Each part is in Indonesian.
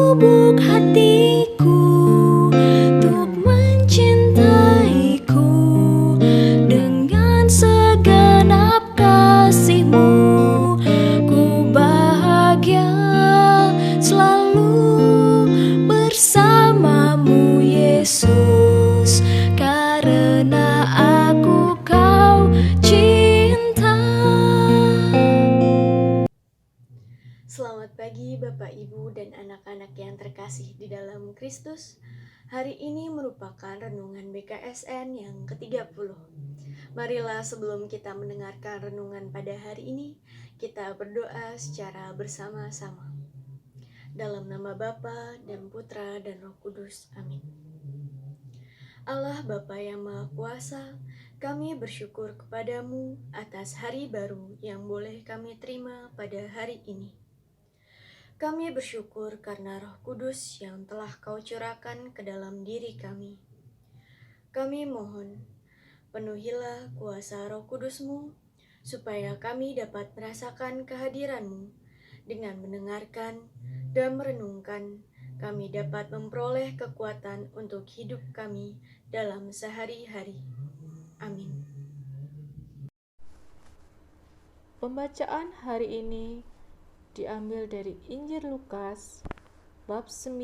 lubuk hatiku untuk mencintaiku dengan segenap kasih-Mu. Ku bahagia selalu bersamamu, Yesus, karena aku Kau cinta. Selamat pagi Bapak, Ibu, dan anak-anak yang terkasih di dalam Kristus. Hari ini merupakan renungan BKSN yang ke-30. Marilah sebelum kita mendengarkan renungan pada hari ini, kita berdoa secara bersama-sama. Dalam nama Bapa dan Putra dan Roh Kudus. Amin. Allah Bapa yang Maha Kuasa, kami bersyukur kepadamu atas hari baru yang boleh kami terima pada hari ini. Kami bersyukur karena Roh Kudus yang telah Kau curahkan ke dalam diri kami. Kami mohon, penuhilah kuasa Roh Kudus-Mu, supaya kami dapat merasakan kehadiran-Mu. Dengan mendengarkan dan merenungkan, kami dapat memperoleh kekuatan untuk hidup kami dalam sehari-hari. Amin. Pembacaan hari ini diambil dari Injil Lukas bab 9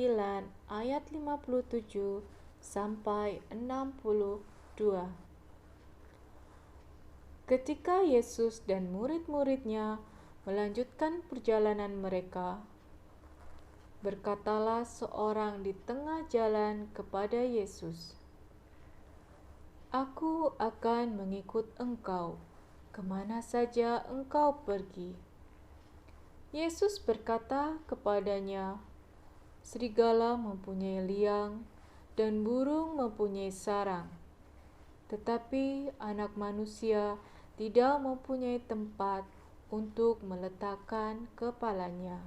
ayat 57 sampai 62. Ketika Yesus dan murid-muridnya melanjutkan perjalanan mereka, berkatalah seorang di tengah jalan kepada Yesus, "Aku akan mengikut Engkau kemana saja Engkau pergi." Yesus berkata kepadanya, "Serigala mempunyai liang dan burung mempunyai sarang, tetapi Anak Manusia tidak mempunyai tempat untuk meletakkan kepalanya."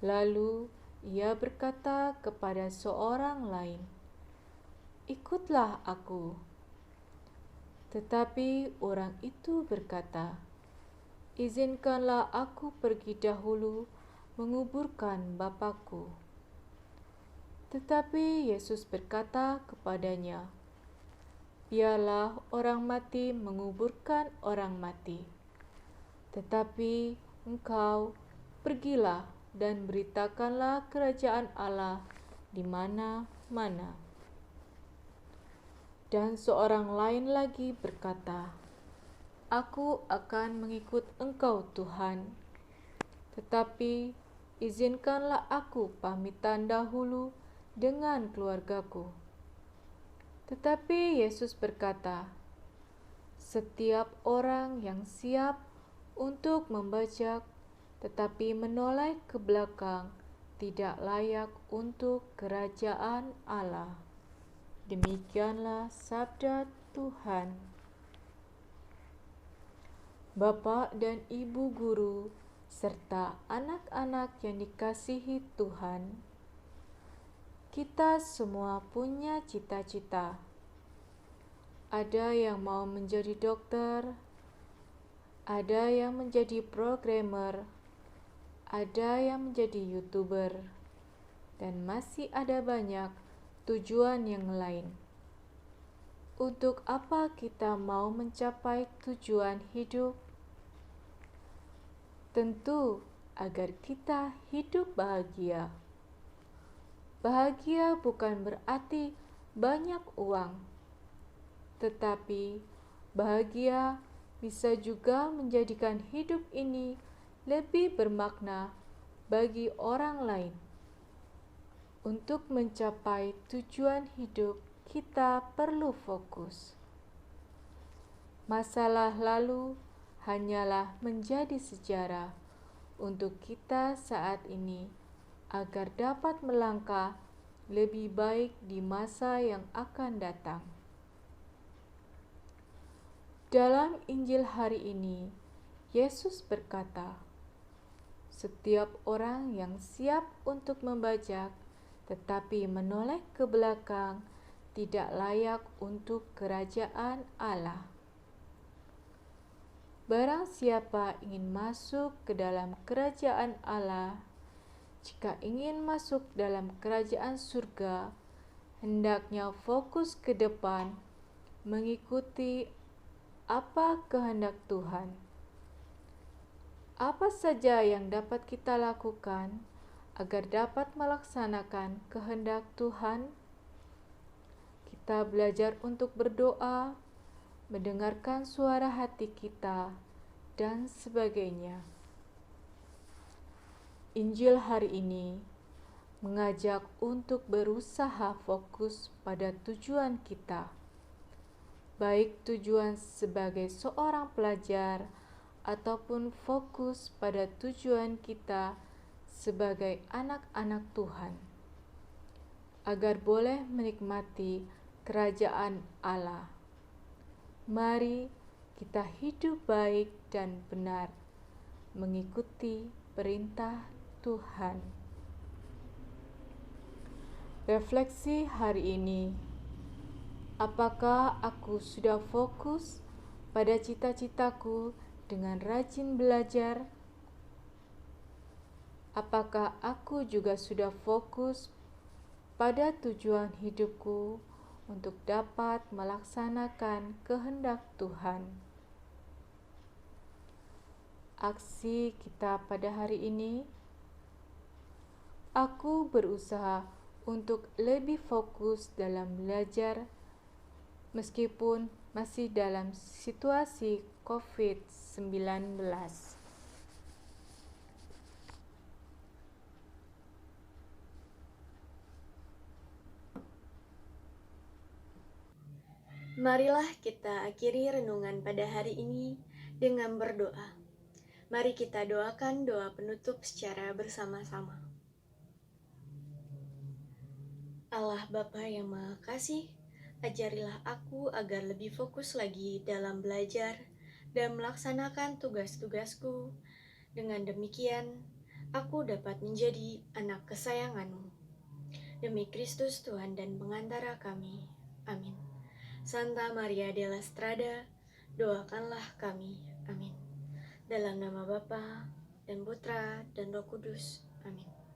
Lalu ia berkata kepada seorang lain, "Ikutlah aku." Tetapi orang itu berkata, "Izinkanlah aku pergi dahulu menguburkan Bapakku." Tetapi Yesus berkata kepadanya, "Biarlah orang mati menguburkan orang mati. Tetapi engkau pergilah dan beritakanlah kerajaan Allah di mana-mana." Dan seorang lain lagi berkata, "Aku akan mengikut Engkau, Tuhan, tetapi izinkanlah aku pamitan dahulu dengan keluargaku." Tetapi Yesus berkata, "Setiap orang yang siap untuk membajak tetapi menoleh ke belakang tidak layak untuk kerajaan Allah." Demikianlah sabda Tuhan. Bapak dan Ibu guru serta anak-anak yang dikasihi Tuhan, kita semua punya cita-cita. Ada yang mau menjadi dokter, ada yang menjadi programmer, ada yang menjadi YouTuber, dan masih ada banyak tujuan yang lain. Untuk apa kita mau mencapai tujuan hidup? Tentu agar kita hidup bahagia. Bahagia bukan berarti banyak uang, tetapi bahagia bisa juga menjadikan hidup ini lebih bermakna bagi orang lain. Untuk mencapai tujuan hidup, kita perlu fokus. Masalah lalu hanyalah menjadi sejarah untuk kita saat ini, agar dapat melangkah lebih baik di masa yang akan datang. Dalam Injil hari ini, Yesus berkata, "Setiap orang yang siap untuk membajak tetapi menoleh ke belakang tidak layak untuk kerajaan Allah." Barang siapa ingin masuk ke dalam kerajaan Allah, jika ingin masuk dalam kerajaan surga, hendaknya fokus ke depan, mengikuti apa kehendak Tuhan. Apa saja yang dapat kita lakukan agar dapat melaksanakan kehendak Tuhan? Kita belajar untuk berdoa, mendengarkan suara hati kita, dan sebagainya. Injil hari ini mengajak untuk berusaha fokus pada tujuan kita, baik tujuan sebagai seorang pelajar ataupun fokus pada tujuan kita sebagai anak-anak Tuhan, agar boleh menikmati kerajaan Allah. Mari kita hidup baik dan benar, mengikuti perintah Tuhan. Refleksi hari ini, apakah aku sudah fokus pada cita-citaku dengan rajin belajar? Apakah aku juga sudah fokus pada tujuan hidupku untuk dapat melaksanakan kehendak Tuhan? Aksi kita pada hari ini, aku berusaha untuk lebih fokus dalam belajar meskipun masih dalam situasi COVID-19. Marilah kita akhiri renungan pada hari ini dengan berdoa. Mari kita doakan doa penutup secara bersama-sama. Allah Bapa yang Maha Kasih, ajarilah aku agar lebih fokus lagi dalam belajar dan melaksanakan tugas-tugasku. Dengan demikian, aku dapat menjadi anak kesayangan-Mu. Demi Kristus Tuhan dan pengantara kami. Amin. Santa Maria della Strada, doakanlah kami. Amin. Dalam nama Bapa dan Putra dan Roh Kudus. Amin.